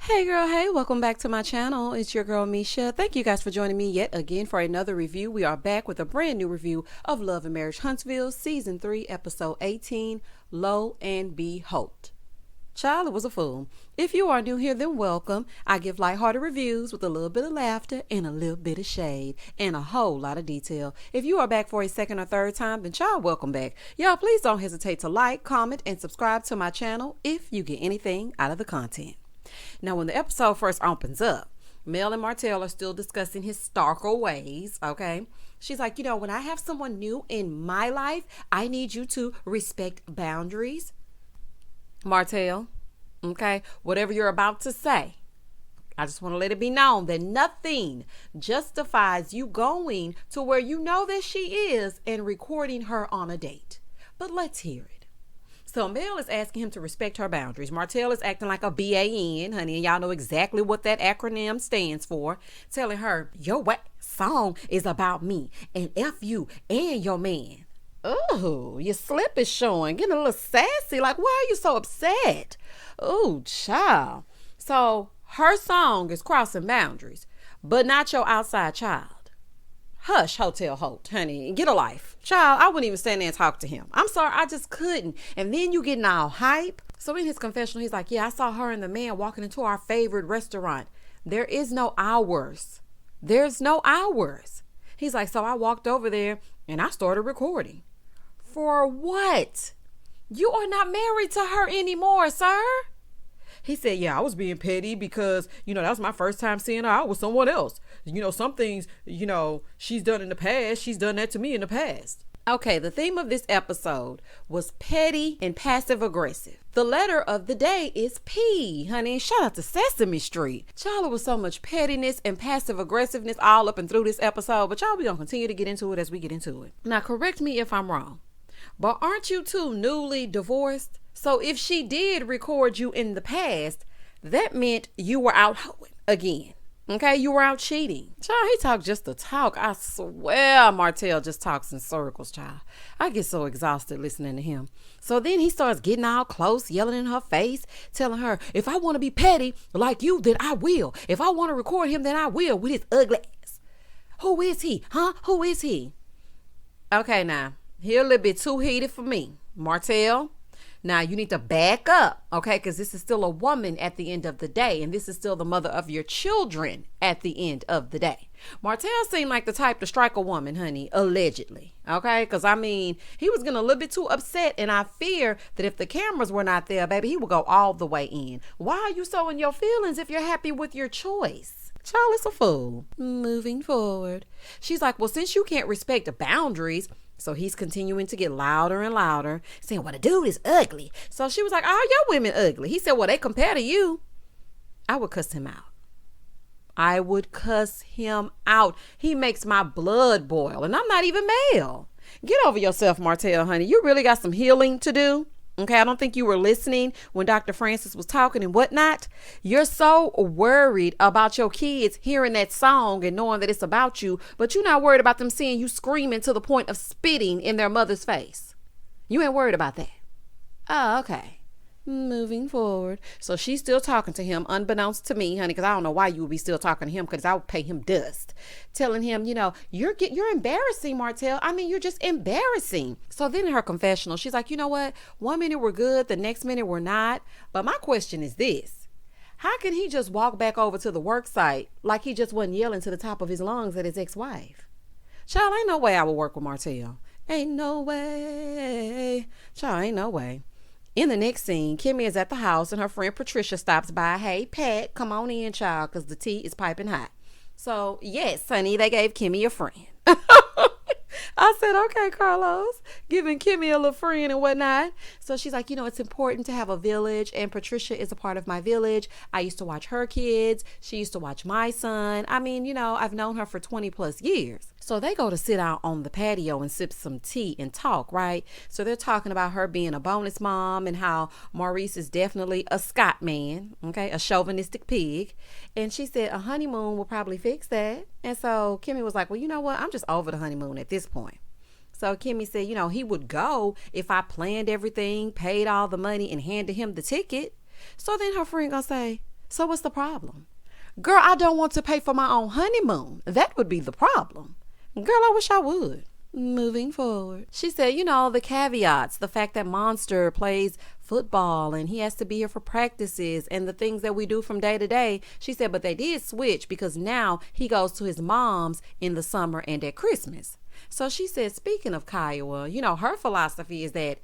Hey girl, hey, welcome back to my channel. It's your girl Misha. Thank you guys for joining me yet again for another review. We are back with a brand new review of Love and Marriage Huntsville, Season 3, Episode 18, Lo and Behold. Child, it was a fool. If you are new here, then welcome. I give lighthearted reviews with a little bit of laughter and a little bit of shade and a whole lot of detail. If you are back for a second or third time, then child, welcome back. Y'all, please don't hesitate to like, comment, and subscribe to my channel if you get anything out of the content. Now, when the episode first opens up, Mel and Martell are still discussing his stalker ways, okay? She's like, when I have someone new in my life, I need you to respect boundaries. Martell, okay, whatever you're about to say, I just want to let it be known that nothing justifies you going to where you know that she is and recording her on a date. But let's hear it. So Mel is asking him to respect her boundaries. Martell is acting like a BAN, honey, and y'all know exactly what that acronym stands for. Telling her, your song is about me and F you and your man. Oh, your slip is showing, getting a little sassy. Like, why are you so upset? Oh, child. So her song is crossing boundaries, but not your outside child. Hush, Hotel Holt, honey, get a life. Child, I wouldn't even stand there and talk to him. I'm sorry, I just couldn't. And then you getting all hype. So in his confessional, he's like, yeah, I saw her and the man walking into our favorite restaurant. There is no hours. There's no hours. He's like, so I walked over there and I started recording. For what? You are not married to her anymore, sir. He said, yeah, I was being petty because, that was my first time seeing her out with someone else. Some things, she's done in the past. She's done that to me in the past. Okay, the theme of this episode was petty and passive aggressive. The letter of the day is P, honey. Shout out to Sesame Street. Child, there was so much pettiness and passive aggressiveness all up and through this episode. But y'all, we gonna continue to get into it as we get into it. Now, correct me if I'm wrong, but aren't you two newly divorced? So if she did record you in the past, that meant you were out hoeing again. Okay, you were out cheating. Child, he talked just to talk. I swear Martell just talks in circles, child. I get so exhausted listening to him. So then he starts getting all close, yelling in her face, telling her, if I want to be petty like you, then I will. If I want to record him, then I will with his ugly ass. Who is he? Huh? Who is he? Okay, now, he a little bit too heated for me. Martell, now you need to back up, okay? Because this is still a woman at the end of the day. And this is still the mother of your children at the end of the day. Martell seemed like the type to strike a woman, honey, allegedly, okay? Because, he was getting a little bit too upset. And I fear that if the cameras were not there, baby, he would go all the way in. Why are you so in your feelings if you're happy with your choice? Child, it's a fool. Moving forward. She's like, well, since you can't respect the boundaries, so he's continuing to get louder and louder, saying, well, the dude is ugly. So she was like, oh, your women ugly. He said, well, they compare to you. I would cuss him out. I would cuss him out. He makes my blood boil, and I'm not even male. Get over yourself, Martell, honey. You really got some healing to do. Okay, I don't think you were listening when Dr. Francis was talking and whatnot. You're so worried about your kids hearing that song and knowing that it's about you, but you're not worried about them seeing you screaming to the point of spitting in their mother's face. You ain't worried about that. Oh, okay. Moving forward. So she's still talking to him, unbeknownst to me, honey, because I don't know why you would be still talking to him, because I would pay him dust. Telling him, you're embarrassing, Martell. You're just embarrassing. So then in her confessional, she's like, you know what? 1 minute we're good, the next minute we're not. But my question is this. How can he just walk back over to the work site like he just wasn't yelling to the top of his lungs at his ex-wife? Child, ain't no way I would work with Martell. Ain't no way. Child, ain't no way. In the next scene, Kimmi is at the house and her friend Patricia stops by. Hey, Pat, come on in, child, because the tea is piping hot. So, yes, honey, they gave Kimmi a friend. I said, okay, Carlos, giving Kimmi a little friend and whatnot. So she's like, it's important to have a village, and Patricia is a part of my village. I used to watch her kids. She used to watch my son. I've known her for 20 plus years. So they go to sit out on the patio and sip some tea and talk, right? So they're talking about her being a bonus mom and how Maurice is definitely a Scott man, okay, a chauvinistic pig. And she said a honeymoon will probably fix that. And so Kimmi was like, well, you know what? I'm just over the honeymoon at this point. So Kimmi said, he would go if I planned everything, paid all the money, and handed him the ticket. So then her friend gonna say, So what's the problem? Girl, I don't want to pay for my own honeymoon. That would be the problem. Girl, I wish I would. Moving forward. She said, the caveats, the fact that Monster plays football and he has to be here for practices and the things that we do from day to day. She said, but they did switch because now he goes to his mom's in the summer and at Christmas. So she said, speaking of Kiowa, her philosophy is that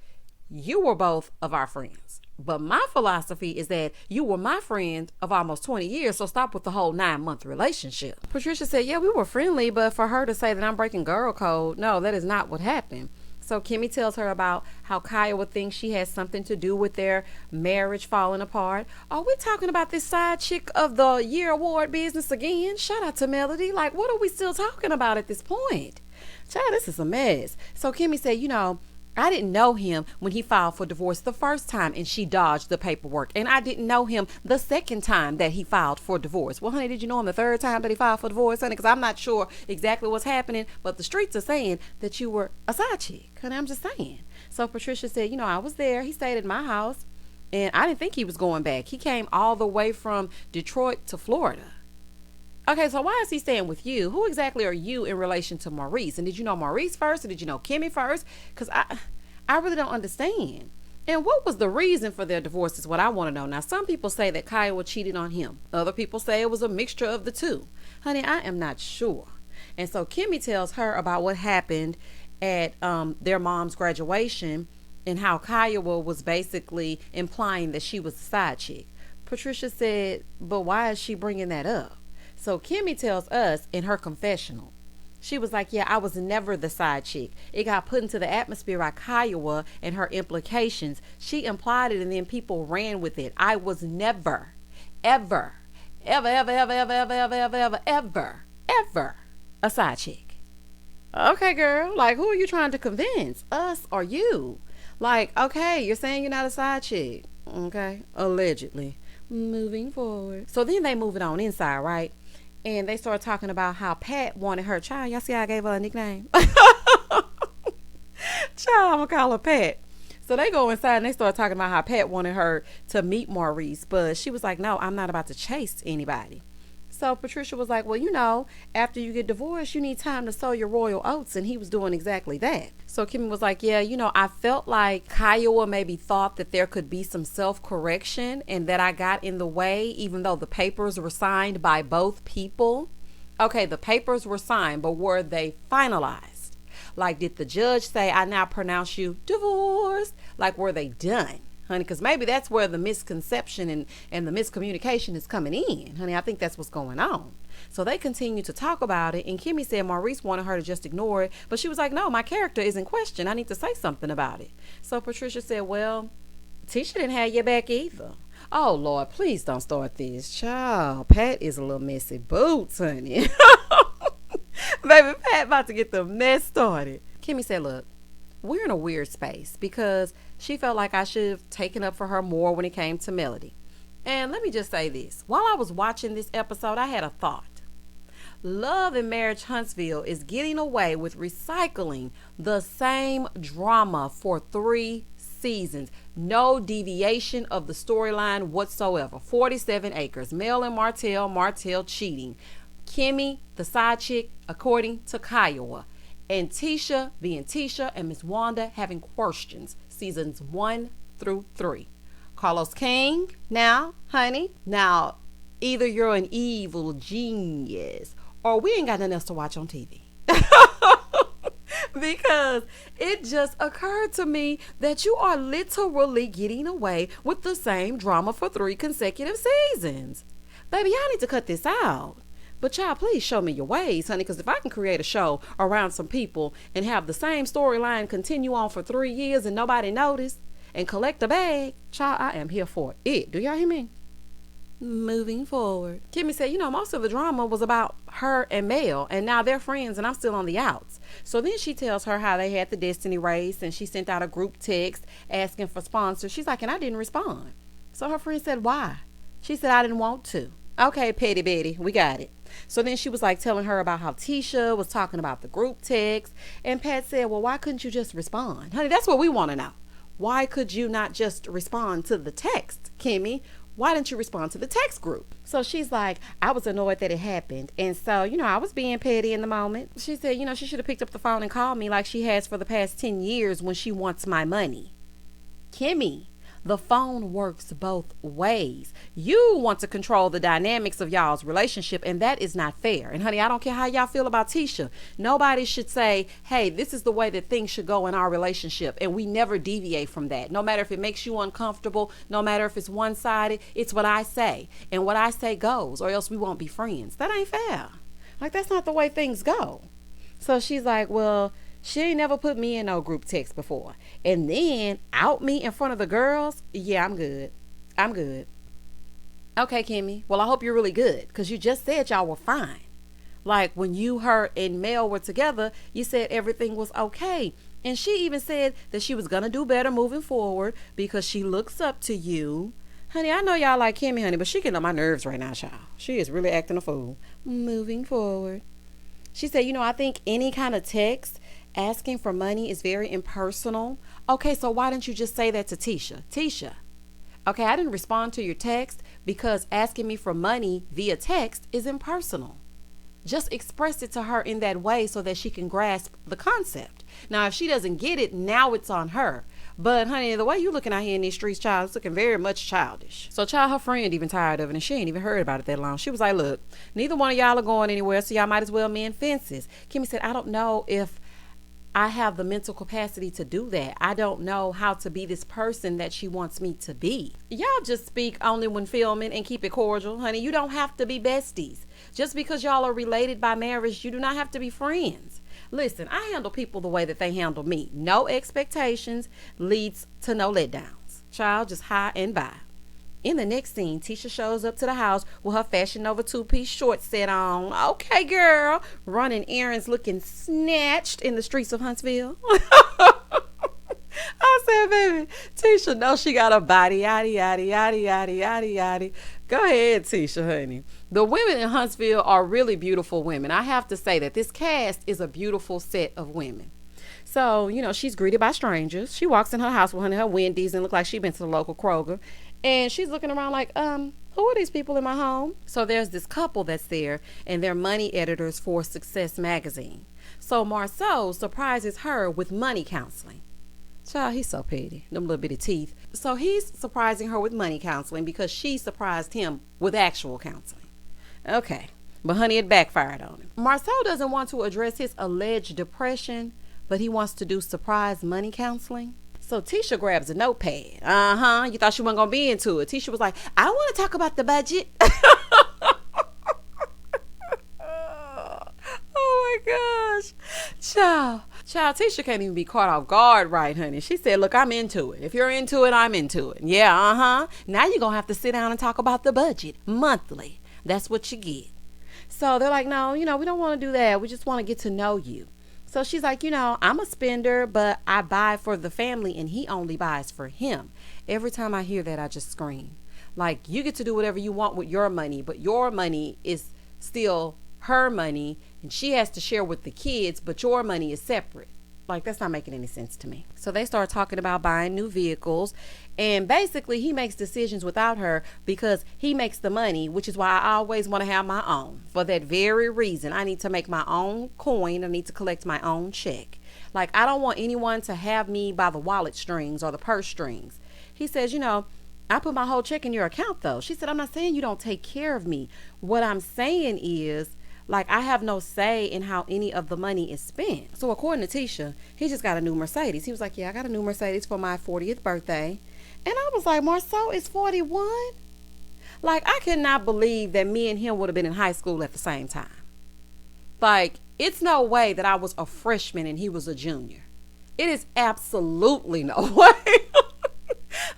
you were both of our friends. But my philosophy is that you were my friend of almost 20 years, so stop with the whole 9-month relationship. Patricia said, yeah, we were friendly, but for her to say that I'm breaking girl code, no, that is not what happened. So Kimmi tells her about how Kiowa thinks she has something to do with their marriage falling apart. Are we talking about this side chick of the year award business again? Shout out to Melody. Like, what are we still talking about at this point? Child, this is a mess. So Kimmi said, I didn't know him when he filed for divorce the first time and she dodged the paperwork. And I didn't know him the second time that he filed for divorce. Well, honey, did you know him the third time that he filed for divorce, honey? Because I'm not sure exactly what's happening, but the streets are saying that you were a side chick. Honey, I'm just saying. So Patricia said, I was there. He stayed at my house and I didn't think he was going back. He came all the way from Detroit to Florida. Okay, so why is he staying with you? Who exactly are you in relation to Maurice? And did you know Maurice first or did you know Kimmi first? Because I really don't understand. And what was the reason for their divorce is what I want to know. Now, some people say that Kiowa cheated on him. Other people say it was a mixture of the two. Honey, I am not sure. And so Kimmi tells her about what happened at their mom's graduation and how Kiowa was basically implying that she was the side chick. Patricia said, but why is she bringing that up? So Kimmi tells us in her confessional, she was like, yeah, I was never the side chick. It got put into the atmosphere by Kiowa and her implications. She implied it and then people ran with it. I was never, ever, ever, ever, ever, ever, ever, ever, ever, ever, ever, ever a side chick. Okay, girl, like who are you trying to convince? Us or you? Like, okay, you're saying you're not a side chick. Okay, allegedly. Moving forward. So then they move it on inside, right? And they started talking about how Pat wanted her. Child, y'all see how I gave her a nickname? Child, I'm going to call her Pat. So they go inside and they start talking about how Pat wanted her to meet Maurice. But she was like, no, I'm not about to chase anybody. So Patricia was like, well, after you get divorced, you need time to sow your royal oats. And he was doing exactly that. So Kimmi was like, yeah, I felt like Kiowa maybe thought that there could be some self-correction and that I got in the way, even though the papers were signed by both people. Okay, the papers were signed, but were they finalized? Like, did the judge say, I now pronounce you divorced? Like, were they done? Honey, because maybe that's where the misconception and the miscommunication is coming in. Honey, I think that's what's going on. So they continue to talk about it. And Kimmi said Maurice wanted her to just ignore it. But she was like, no, my character is in question. I need to say something about it. So Patricia said, well, Tisha didn't have your back either. Oh, Lord, please don't start this. Child, Pat is a little messy boots, honey. Baby, Pat about to get the mess started. Kimmi said, look, we're in a weird space because she felt like I should have taken up for her more when it came to Melody. And let me just say this. While I was watching this episode, I had a thought. Love and Marriage Huntsville is getting away with recycling the same drama for 3 seasons. No deviation of the storyline whatsoever. 47 acres. Mel and Martell, Martell cheating. Kimmi, the side chick, according to Kiowa. And Tisha being Tisha and Miss Wanda having questions. Seasons 1 through 3. Carlos King, now, honey, now, either you're an evil genius or we ain't got nothing else to watch on TV. Because it just occurred to me that you are literally getting away with the same drama for 3 consecutive seasons. Baby, y'all need to cut this out. But y'all, please show me your ways, honey, because if I can create a show around some people and have the same storyline continue on for 3 years and nobody noticed and collect a bag, child, I am here for it. Do y'all hear me? Moving forward. Kimmi said, most of the drama was about her and Mel, and now they're friends and I'm still on the outs. So then she tells her how they had the Destiny race and she sent out a group text asking for sponsors. She's like, and I didn't respond. So her friend said, why? She said, I didn't want to. Okay, Petty Betty, we got it. So then she was like telling her about how Tisha was talking about the group text. And Pat said, well, why couldn't you just respond? Honey, that's what we want to know. Why could you not just respond to the text, Kimmi? Why didn't you respond to the text group? So she's like, I was annoyed that it happened. And so, I was being petty in the moment. She said, she should have picked up the phone and called me like she has for the past 10 years when she wants my money. Kimmi, the phone works both ways. You want to control the dynamics of y'all's relationship, and that is not fair. And honey, I don't care how y'all feel about Tisha. Nobody should say, hey, this is the way that things should go in our relationship, and we never deviate from that. No matter if it makes you uncomfortable, no matter if it's one-sided, it's what I say. And what I say goes, or else we won't be friends. That ain't fair. Like, that's not the way things go. So she's like, well, she ain't never put me in no group text before. And then out me in front of the girls? Yeah, I'm good. I'm good. Okay, Kimmi. Well, I hope you're really good, because you just said y'all were fine. Like, when you, her, and Mel were together, you said everything was okay. And she even said that she was going to do better moving forward because she looks up to you. Honey, I know y'all like Kimmi, honey, but she getting on my nerves right now, child. She is really acting a fool. Moving forward. She said, I think any kind of text asking for money is very impersonal. Okay, so why didn't you just say that to Tisha? Tisha, okay, I didn't respond to your text because asking me for money via text is impersonal. Just express it to her in that way so that she can grasp the concept. Now, if she doesn't get it, now it's on her. But honey, the way you looking out here in these streets, child, it's looking very much childish. So child, her friend even tired of it, and she ain't even heard about it that long. She was like, look, neither one of y'all are going anywhere, so y'all might as well mend fences. Kimmi said, I don't know if I have the mental capacity to do that. I don't know how to be this person that she wants me to be. Y'all just speak only when filming and keep it cordial. Honey, you don't have to be besties. Just because y'all are related by marriage, you do not have to be friends. Listen, I handle people the way that they handle me. No expectations leads to no letdowns. Child, just high and by. In the next scene, Tisha shows up to the house with her Fashion Nova two-piece short set on. Okay, girl. Running errands looking snatched in the streets of Huntsville. I said, baby, Tisha knows she got a body, yaddy, yaddy, yaddy, yaddy, yaddy, yaddy. Go ahead, Tisha, honey. The women in Huntsville are really beautiful women. I have to say that this cast is a beautiful set of women. So, she's greeted by strangers. She walks in her house with her Wendy's and look like she's been to the local Kroger. And she's looking around like, who are these people in my home? So there's this couple that's there, and they're money editors for Success Magazine. So Marsau surprises her with money counseling. Child, he's so petty. Them little bitty teeth. So he's surprising her with money counseling because she surprised him with actual counseling. Okay. But honey, it backfired on him. Marsau doesn't want to address his alleged depression, but he wants to do surprise money counseling. So Tisha grabs a notepad. You thought she wasn't going to be into it. Tisha was like, I want to talk about the budget. Oh my gosh. Child, Tisha can't even be caught off guard right, honey. She said, look, I'm into it. If you're into it, I'm into it. Yeah, Now you're going to have to sit down and talk about the budget monthly. That's what you get. So they're like, no, we don't want to do that. We just want to get to know you. So she's like, I'm a spender, but I buy for the family and he only buys for him. Every time I hear that, I just scream. Like, you get to do whatever you want with your money, but your money is still her money and she has to share with the kids, but your money is separate. Like, that's not making any sense to me. So they start talking about buying new vehicles, and basically he makes decisions without her because he makes the money, which is why I always want to have my own. For that very reason, I need to make my own coin. I need to collect my own check. Like, I don't want anyone to have me by the wallet strings or the purse strings. He says, I put my whole check in your account though. She said, I'm not saying you don't take care of me. What I'm saying is, like, I have no say in how any of the money is spent. So according to Tisha, he just got a new Mercedes. He was like, yeah, I got a new Mercedes for my 40th birthday. And I was like, Marsau is 41? Like, I could not believe that me and him would have been in high school at the same time. Like, it's no way that I was a freshman and he was a junior. It is absolutely no way.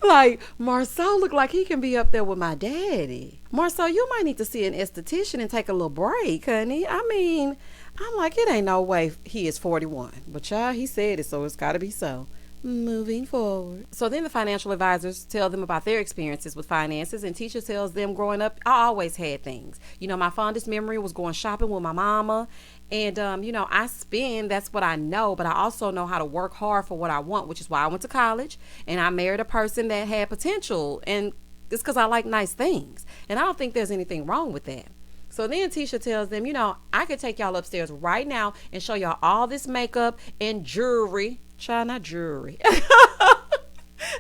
Like, Marsau look like he can be up there with my daddy. Marsau, you might need to see an esthetician and take a little break, honey. I mean, I'm like, it ain't no way he is 41. But child, he said it, so it's got to be so. Moving forward. So then the financial advisors tell them about their experiences with finances, and Tisha tells them growing up, I always had things. My fondest memory was going shopping with my mama. And, I spend, that's what I know, but I also know how to work hard for what I want, which is why I went to college and I married a person that had potential and It's because I like nice things. And I don't think there's anything wrong with that. So then Tisha tells them, I could take y'all upstairs right now and show y'all all this makeup and jewelry. Child, not jewelry.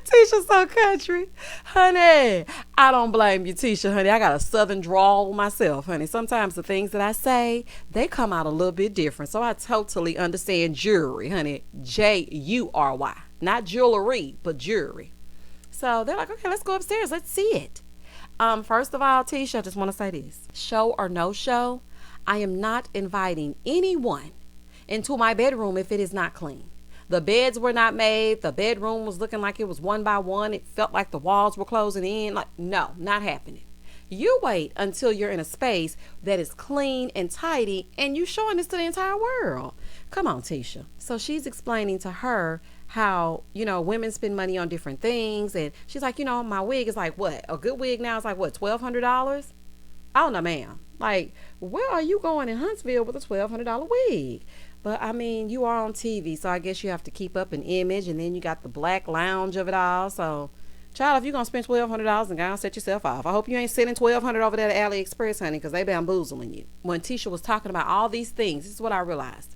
Tisha's so country. Honey, I don't blame you, Tisha, honey. I got a southern drawl myself, honey. Sometimes the things that I say, they come out a little bit different. So I totally understand jewelry, honey. Jury. Not jewelry, but jewelry. So they're like, okay, let's go upstairs. Let's see it. First of all, Tisha, I just want to say this. Show or no show, I am not inviting anyone into my bedroom if it is not clean. The beds were not made. The bedroom was looking like it was one by one. It felt like the walls were closing in. Like, no, not happening. You wait until you're in a space that is clean and tidy and you showing this to the entire world. Come on, Tisha. So she's explaining to her how, women spend money on different things. And she's like, my wig is like what? A good wig now is like what, $1,200? Oh, no, ma'am. Like, where are you going in Huntsville with a $1,200 wig? But I mean, you are on TV, so I guess you have to keep up an image, and then you got the black lounge of it all. So, child, if you're going to spend $1,200 and go and set yourself off, I hope you ain't sending $1,200 over there to AliExpress, honey, because they bamboozling you. When Tisha was talking about all these things, this is what I realized.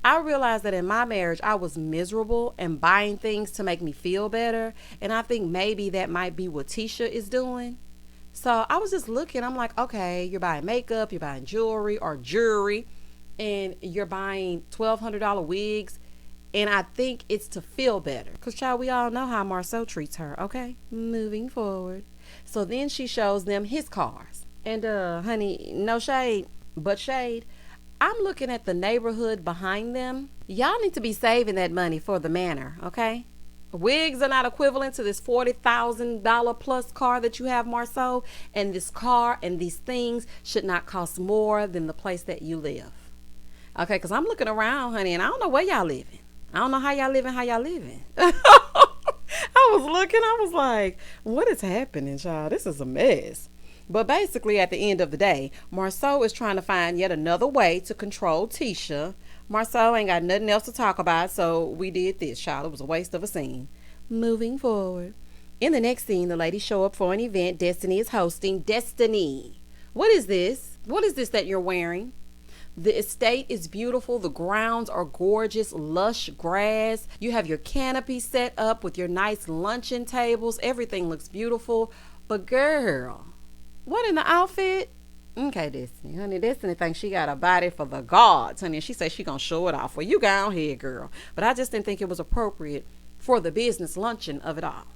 I realized that in my marriage, I was miserable and buying things to make me feel better. And I think maybe that might be what Tisha is doing. So I was just looking, I'm like, okay, you're buying makeup, you're buying jewelry, and you're buying $1,200 wigs, and I think it's to feel better. Because, child, we all know how Marsau treats her, okay? Moving forward. So then she shows them his cars. And, honey, no shade, but shade. I'm looking at the neighborhood behind them. Y'all need to be saving that money for the manor, okay? Wigs are not equivalent to this $40,000 plus car that you have, Marsau. And this car and these things should not cost more than the place that you live. Okay, because I'm looking around, honey, and I don't know where y'all living. I don't know how y'all living. I was looking, I was like, what is happening, child? This is a mess. But basically, at the end of the day, Marsau is trying to find yet another way to control Tisha. Marsau ain't got nothing else to talk about, so we did this, child. It was a waste of a scene. Moving forward. In the next scene, the ladies show up for an event Destiny is hosting. Destiny, what is this? What is this that you're wearing? The estate is beautiful. The grounds are gorgeous, lush grass. You have your canopy set up with your nice luncheon tables. Everything looks beautiful. But girl, what in the outfit? Okay, Destiny. Honey, Destiny thinks she got a body for the gods, honey. She says she gonna show it off. Well, you go on here, girl. But I just didn't think it was appropriate for the business luncheon of it all.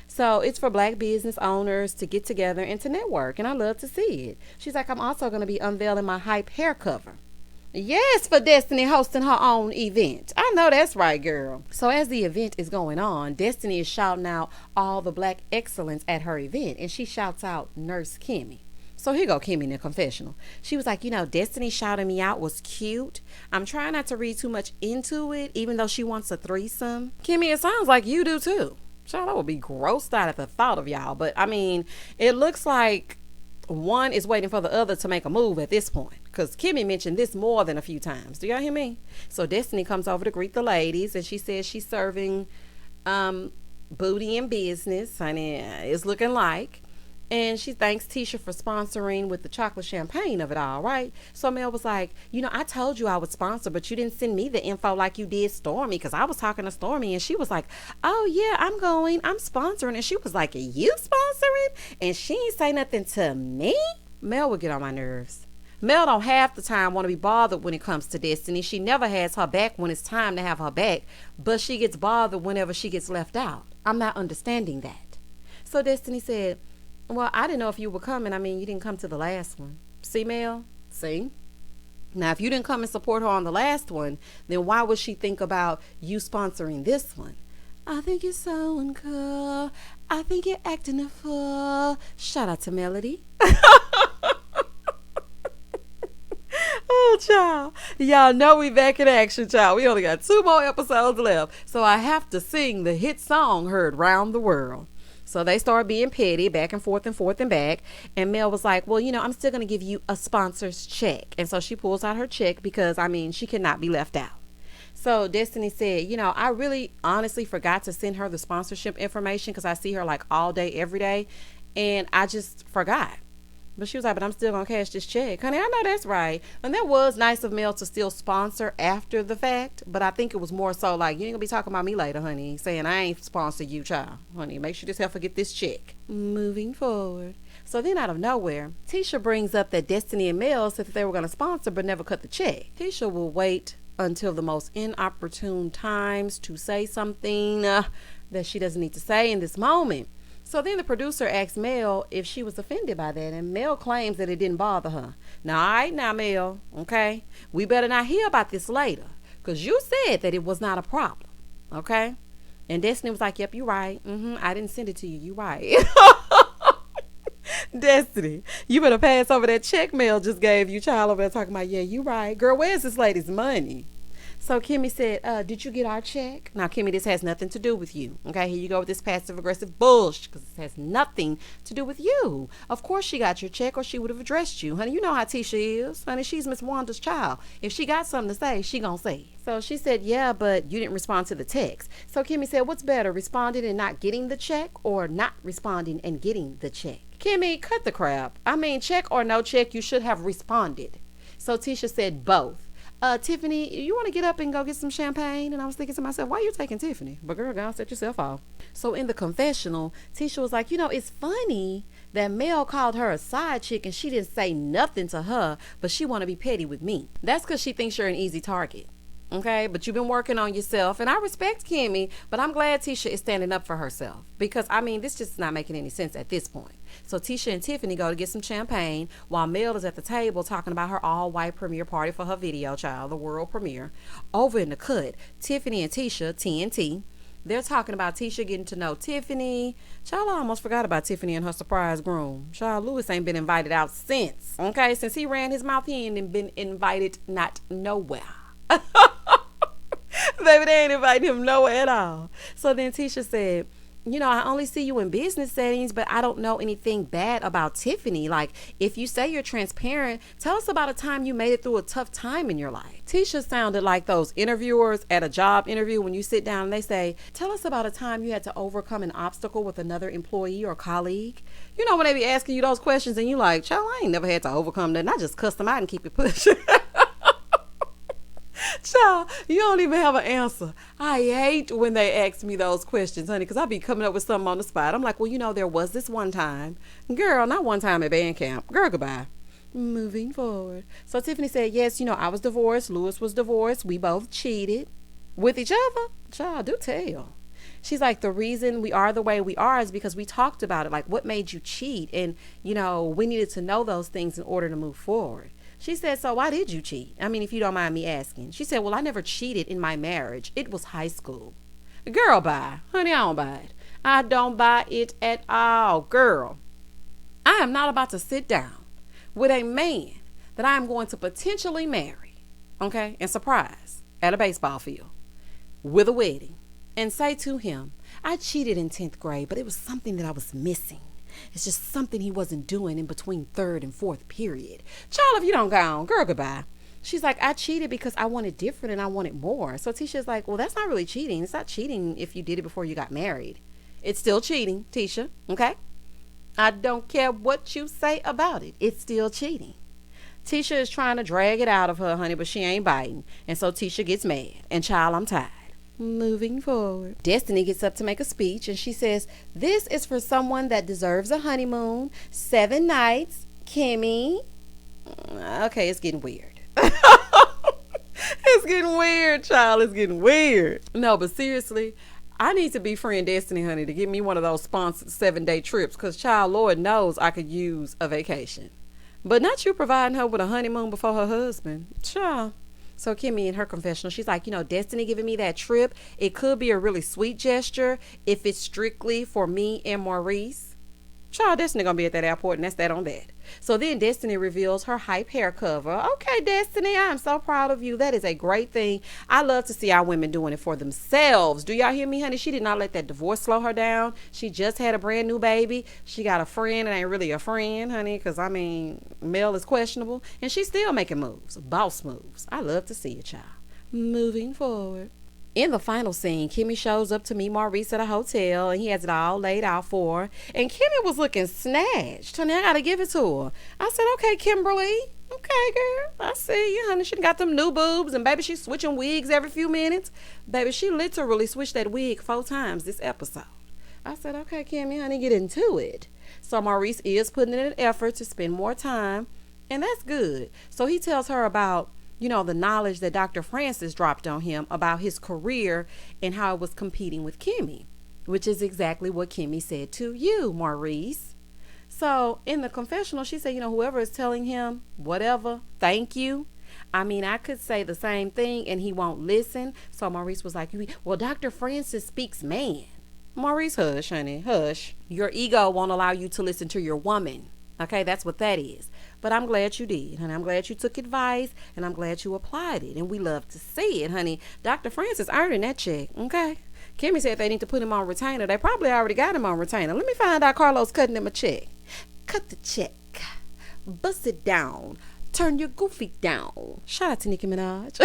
So it's for Black business owners to get together and to network, and I love to see it. She's like, I'm also going to be unveiling my hype hair cover. Yes, for Destiny hosting her own event. I know that's right, girl. So as the event is going on, Destiny is shouting out all the Black excellence at her event, and she shouts out Nurse Kimmi. So here go Kimmi in the confessional. She was like, Destiny shouting me out was cute. I'm trying not to read too much into it, even though she wants a threesome. Kimmi, it sounds like you do too. Child, I would be grossed out at the thought of y'all. But, I mean, it looks like one is waiting for the other to make a move at this point. Because Kimmi mentioned this more than a few times. Do y'all hear me? So Destiny comes over to greet the ladies. And she says she's serving booty and business. Honey, it's looking like. And she thanks Tisha for sponsoring with the chocolate champagne of it all, right? So Mel was like, I told you I would sponsor, but you didn't send me the info like you did Stormy, because I was talking to Stormy and she was like, oh yeah, I'm going, I'm sponsoring. And she was like, you sponsoring? And she ain't say nothing to me? Mel would get on my nerves. Mel don't half the time want to be bothered when it comes to Destiny. She never has her back when it's time to have her back, but she gets bothered whenever she gets left out. I'm not understanding that. So Destiny said, well, I didn't know if you were coming. I mean, you didn't come to the last one. See, Mel? See? Now, if you didn't come and support her on the last one, then why would she think about you sponsoring this one? I think you're so uncool. I think you're acting a fool. Shout out to Melody. Oh, child. Y'all know we back in action, child. We only got 2 more episodes left. So I have to sing the hit song heard round the world. So they started being petty, back and forth and back. And Mel was like, well, I'm still going to give you a sponsor's check. And so she pulls out her check because, she cannot be left out. So Destiny said, I really honestly forgot to send her the sponsorship information because I see her like all day, every day. and I just forgot. But she was like, but I'm still going to cash this check. Honey, I know that's right. And that was nice of Mel to still sponsor after the fact. But I think it was more so like, you ain't going to be talking about me later, honey. Saying I ain't sponsored you, child. Honey, make sure this heifer get this check. Moving forward. So then out of nowhere, Tisha brings up that Destiny and Mel said that they were going to sponsor but never cut the check. Tisha will wait until the most inopportune times to say something that she doesn't need to say in this moment. So then the producer asked Mel if she was offended by that, and Mel claims that it didn't bother her. Now, all right now, Mel, okay? We better not hear about this later, because you said that it was not a problem, okay? And Destiny was like, yep, you're right. I didn't send it to you. You're right. Destiny, you better pass over that check Mel just gave you, child, over there talking about, yeah, you right. Girl, where's this lady's money? So Kimmi said, did you get our check? Now, Kimmi, this has nothing to do with you. Okay, here you go with this passive-aggressive bullshit, because this has nothing to do with you. Of course she got your check, or she would have addressed you. Honey, you know how Tisha is. Honey, she's Miss Wanda's child. If she got something to say, she gonna say it. So she said, yeah, but you didn't respond to the text. So Kimmi said, what's better, responding and not getting the check, or not responding and getting the check? Kimmi, cut the crap. I mean, check or no check, you should have responded. So Tisha said both. Tiffany, you want to get up and go get some champagne? And I was thinking to myself, why are you taking Tiffany? But girl, go set yourself off. So in the confessional, Tisha was like, it's funny that Mel called her a side chick and she didn't say nothing to her, but she want to be petty with me. That's because she thinks you're an easy target. Okay, but you've been working on yourself, and I respect Kimmi, but I'm glad Tisha is standing up for herself, because I mean, this just is not making any sense at this point. So Tisha and Tiffany go to get some champagne while Mel is at the table talking about her all-white premiere party for her video, child, the world premiere. Over in the cut, Tiffany and Tisha, TNT, they're talking about Tisha getting to know Tiffany. Child, I almost forgot about Tiffany and her surprise groom. Child, Lewis ain't been invited out since. Okay, since he ran his mouth, he ain't been invited not nowhere. Baby, they ain't inviting him nowhere at all. So then Tisha said, I only see you in business settings, but I don't know anything bad about Tiffany. Like, if you say you're transparent, tell us about a time you made it through a tough time in your life. Tisha sounded like those interviewers at a job interview when you sit down and they say, tell us about a time you had to overcome an obstacle with another employee or colleague. When they be asking you those questions and you like, child, I ain't never had to overcome that. And I just cuss them out and keep it pushing. Child, you don't even have an answer. I hate when they ask me those questions, honey, because I be coming up with something on the spot. I'm like, well, there was this one time. Girl, not one time at band camp. Girl, goodbye. Moving forward. So Tiffany said, yes, I was divorced. Lewis was divorced. We both cheated with each other. Child, do tell. She's like, the reason we are the way we are is because we talked about it. Like, what made you cheat? And, we needed to know those things in order to move forward. She said, so why did you cheat? I mean, if you don't mind me asking. She said, well, I never cheated in my marriage. It was high school. Girl, bye. Honey, I don't buy it. I don't buy it at all. Girl, I am not about to sit down with a man that I am going to potentially marry, okay, and surprise at a baseball field with a wedding and say to him, I cheated in 10th grade, but it was something that I was missing. It's just something he wasn't doing in between third and fourth period. Child, if you don't go on, girl, goodbye. She's like, I cheated because I wanted different and I wanted more. So Tisha's like, well, that's not really cheating. It's not cheating if you did it before you got married. It's still cheating, Tisha, okay? I don't care what you say about it. It's still cheating. Tisha is trying to drag it out of her, honey, but she ain't biting. And so Tisha gets mad. And child, I'm tired. Moving forward. Destiny gets up to make a speech and she says, this is for someone that deserves a honeymoon. 7 nights. Kimmi. Okay, it's getting weird. It's getting weird, child. It's getting weird. No, but seriously, I need to be friend Destiny, honey, to give me one of those sponsored 7-day trips, because child, Lord knows I could use a vacation. But not you providing her with a honeymoon before her husband. Child. So Kimmi in her confessional, she's like, Destiny giving me that trip, it could be a really sweet gesture if it's strictly for me and Maurice. Child, Destiny gonna be at that airport, and that's that on that. So then Destiny reveals her hype hair cover. Okay, Destiny, I'm so proud of you. That is a great thing. I love to see our women doing it for themselves. Do y'all hear me, honey? She did not let that divorce slow her down. She just had a brand new baby. She got a friend that ain't really a friend, honey, because, I mean, Mel is questionable. And she's still making moves, boss moves. I love to see it, child. Moving forward. In the final scene, Kimmi shows up to meet Maurice at a hotel, and he has it all laid out for her. And Kimmi was looking snatched. Honey, I gotta give it to her. I said, okay, Kimberly. Okay, girl. I see you, honey. She got them new boobs, and baby, she's switching wigs every few minutes. Baby, she literally switched that wig 4 times this episode. I said, okay, Kimmi, honey, get into it. So Maurice is putting in an effort to spend more time, and that's good. So he tells her about, you know, the knowledge that Dr. Francis dropped on him about his career and how it was competing with Kimmi, which is exactly what Kimmi said to you, Maurice. So in the confessional, she said, you know, whoever is telling him whatever, thank you. I mean, I could say the same thing and he won't listen. So Maurice was like, well, Dr. Francis speaks man. Maurice, hush, honey, hush. Your ego won't allow you to listen to your woman. Okay, that's what that is. But I'm glad you did, honey. I'm glad you took advice, and I'm glad you applied it. And we love to see it, honey. Dr. Francis earning that check, okay? Kimmi said they need to put him on retainer. They probably already got him on retainer. Let me find out Carlos cutting him a check. Cut the check. Bust it down. Turn your goofy down. Shout out to Nicki Minaj.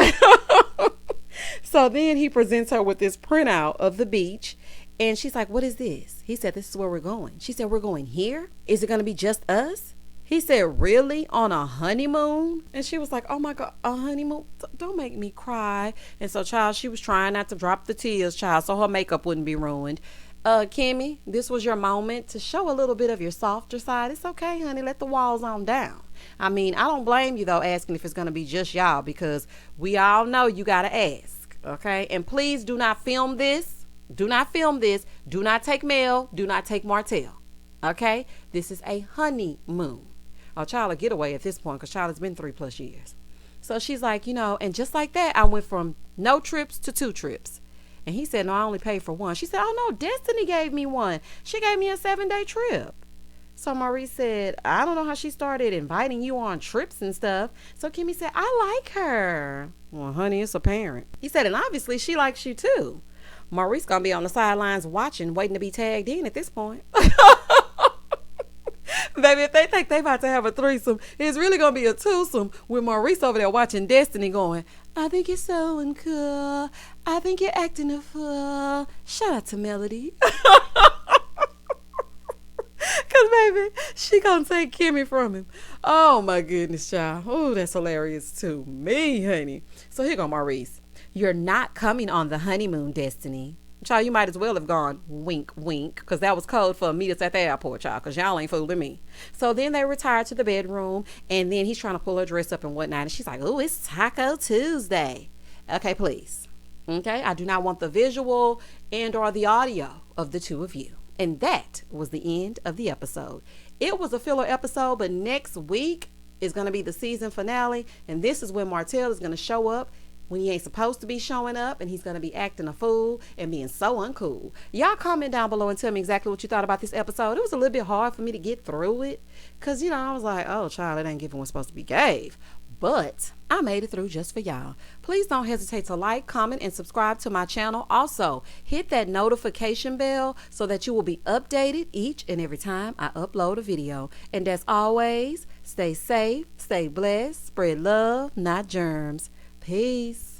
So then he presents her with this printout of the beach. And she's like, what is this? He said, this is where we're going. She said, we're going here? Is it going to be just us? He said, really? On a honeymoon? And she was like, oh my God, a honeymoon? Don't make me cry. And so, child, she was trying not to drop the tears, child, so her makeup wouldn't be ruined. Kimmi, this was your moment to show a little bit of your softer side. It's okay, honey. Let the walls on down. I mean, I don't blame you, though, asking if it's going to be just y'all, because we all know you got to ask, okay? And please do not film this. Do not film this. Do not take Mel. Do not take Martell. Okay? This is a honeymoon. Oh, child, a getaway at this point, because child, it's been 3+ years. So she's like, you know, and just like that, I went from no trips to 2 trips. And he said, no, I only paid for 1. She said, oh, no, Destiny gave me 1. She gave me a 7-day trip. So Maurice said, I don't know how she started inviting you on trips and stuff. So Kimmi said, I like her. Well, honey, it's apparent. He said, and obviously she likes you too. Maurice gonna be on the sidelines watching, waiting to be tagged in at this point. Baby, if they think they about to have a threesome, it's really gonna be a twosome with Maurice over there watching Destiny going, I think you're so uncool. I think you're acting a fool. Shout out to Melody. Cause baby, she gonna take Kimmi from him. Oh my goodness, child. Oh, that's hilarious to me, honey. So here go Maurice. You're not coming on the honeymoon, Destiny. Child, you might as well have gone wink, wink, because that was code for meet us at the airport, child, because y'all ain't fooling me. So then they retire to the bedroom, and then he's trying to pull her dress up and whatnot, and she's like, oh, it's Taco Tuesday. Okay, please. Okay, I do not want the visual and or the audio of the two of you. And that was the end of the episode. It was a filler episode, but next week is going to be the season finale, and this is when Martell is going to show up when he ain't supposed to be showing up, and he's going to be acting a fool and being so uncool. Y'all comment down below and tell me exactly what you thought about this episode. It was a little bit hard for me to get through it because, you know, I was like, oh, child, it ain't giving what's supposed to be gave. But I made it through just for y'all. Please don't hesitate to like, comment, and subscribe to my channel. Also, hit that notification bell so that you will be updated each and every time I upload a video. And as always, stay safe, stay blessed, spread love, not germs. Peace.